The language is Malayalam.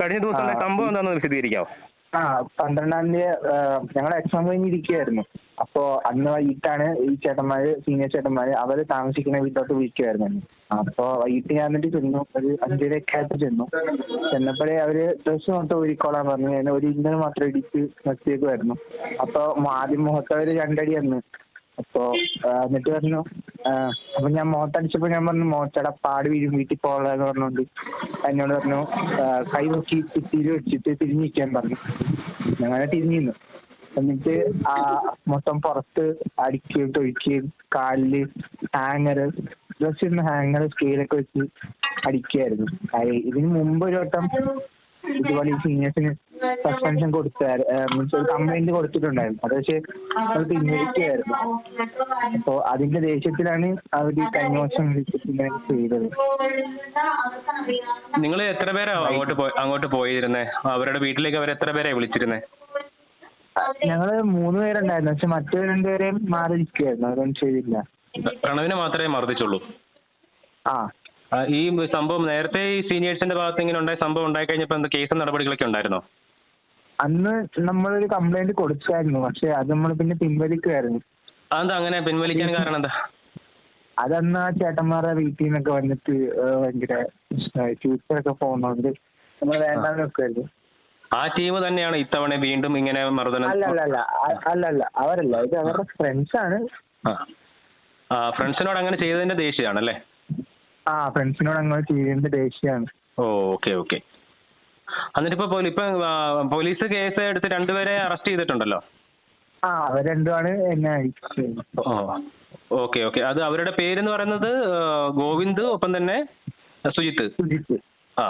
കഴിഞ്ഞ ആ ദിവസത്തെ സംഭവം ഈ എന്താണെന്ന് വിശദീകരിക്കാമോ? ആ 12-ാം തീയതി ഞങ്ങൾ എക്സാം കഴിഞ്ഞിരിക്കുകയായിരുന്നു. അപ്പോ അന്ന് വൈകിട്ടാണ് ഈ ചേട്ടന്മാര് സീനിയർ ചേട്ടന്മാര് അവര് താമസിക്കുന്ന വീട്ടിലോട്ട് വിളിക്കുമായിരുന്നു എന്നെ. അപ്പൊ വൈകിട്ട് ഞാൻ എന്നിട്ട് ചെന്നു, ഒരു 5:30 ആയപ്പോ ചെന്നു. ചെന്നപ്പോഴേ അവര് ഡ്രസ്സ് മൊത്തം ഊരിക്കോളാൻ പറഞ്ഞു. ഞാൻ ഒരു ഇന്നർ മാത്രം ഇടിച്ച് നിർത്തിയേക്കുമായിരുന്നു. അപ്പൊ ആദ്യം മുഖത്തവര് രണ്ടടി തന്നു. അപ്പൊ എന്നിട്ട് പറഞ്ഞു, അപ്പൊ ഞാൻ മുഖത്തടിച്ചപ്പോ ഞാൻ പറഞ്ഞു മുഖത്തടെ പാട് വീഴും, വീട്ടിൽ പോകാന്ന് പറഞ്ഞോണ്ട് എന്നോട് പറഞ്ഞു കൈ നോക്കി ഭിത്തിയിൽ വെച്ചിട്ട് തിരിഞ്ഞിരിക്കാൻ പറഞ്ഞു. അങ്ങനെ തിരിഞ്ഞിരുന്നു. എന്നിട്ട് മൊത്തം പുറത്ത് അടിക്കുകയും തൊഴിക്കുകയും കാലില് ഹാങ്ങറ്, ഡ്രസ് ഇടുന്ന ഹാങ്ങറ് സ്കെയിലൊക്കെ വെച്ച് അടിക്കുകയായിരുന്നു. ഇതിന് മുമ്പ് ഒരു വട്ടം ഇതുപോലെ ഈ സീനിയേഴ്സിന് സസ്പെൻഷൻ മീൻസ് ഒരു കംപ്ലൈന്റ് കൊടുത്തിട്ടുണ്ടായിരുന്നു. അത് പക്ഷേ അത് പിൻവലിക്കുകയായിരുന്നു. അപ്പൊ അതിന്റെ ദേഷ്യത്തിലാണ് അവര് കഴിഞ്ഞ വർഷം വിളിച്ചിട്ട് ഇങ്ങനെ ചെയ്തത്. നിങ്ങൾ എത്ര പേരാ അങ്ങോട്ട് പോയിരുന്നേ? അവരുടെ വീട്ടിലേക്ക് അവർ എത്ര പേരെ വിളിച്ചിരുന്നേ? ഞങ്ങള് 3 പേരുണ്ടായിരുന്നു. പക്ഷെ മറ്റു 2 പേരെയും മാറി നിൽക്കുകയായിരുന്നു. അതൊന്നും ചെയ്തില്ല. പ്രണവിനെ മാത്രമേ മർദ്ദിച്ചുള്ളൂ. ആ ഈ സംഭവം നേരത്തെ ഈ സീനിയേഴ്സിന്റെ ഭാഗത്ത് ഇങ്ങനെ ഉണ്ടായ സംഭവം ഉണ്ടായി കഴിഞ്ഞപ്പോൾ എന്താ കേസും നടപടികളൊക്കെ ഉണ്ടായിരുന്നോ? അന്ന് നമ്മളൊരു കംപ്ലൈന്റ് കൊടുത്തായിരുന്നു. പക്ഷെ അത് നമ്മൾ പിന്നെ പിൻവലിക്കുമായിരുന്നു. അതെന്താ അങ്ങനെ പിൻവലിക്കാൻ കാരണം എന്താ? അതന്ന് ആ ചേട്ടന്മാരുടെ വീട്ടിൽ നിന്നൊക്കെ വന്നിട്ട് ഭയങ്കര ഫ്യൂച്ചറൊക്കെ പോകുന്നോണ്ട് നമ്മൾ വേണ്ടാന്ന് വെക്കുമായിരുന്നു. ആ ടീം തന്നെയാണ് ഇത്തവണ വീണ്ടും ഇങ്ങനെ മർദ്ദനം? അല്ലല്ല അവരല്ല, ഇത് അവരുടെ ഫ്രണ്ട്സ് ആണ്. ഫ്രണ്ട്സിനോട് അങ്ങനെ ചെയ്തതിന്റെ ദേഷ്യമാണല്ലേ? ഫ്രണ്ട്സിനോട് അങ്ങനെ ചെയ്തതിന്റെ ദേഷ്യമാണ്. Okay okay. എന്നിട്ട് ഇപ്പൊ പോലീസ് കേസ് എടുത്ത് രണ്ടുപേരെ അറസ്റ്റ് ചെയ്തിട്ടുണ്ടല്ലോ? അവർ രണ്ടുമാണ് എന്നെ അയച്ചത്. Okay okay. അത് അവരുടെ പേരെന്ന് പറയുന്നത് ഗോവിന്ദ്, ഒപ്പം തന്നെ സുജിത്ത്. സുജിത്ത്. ആ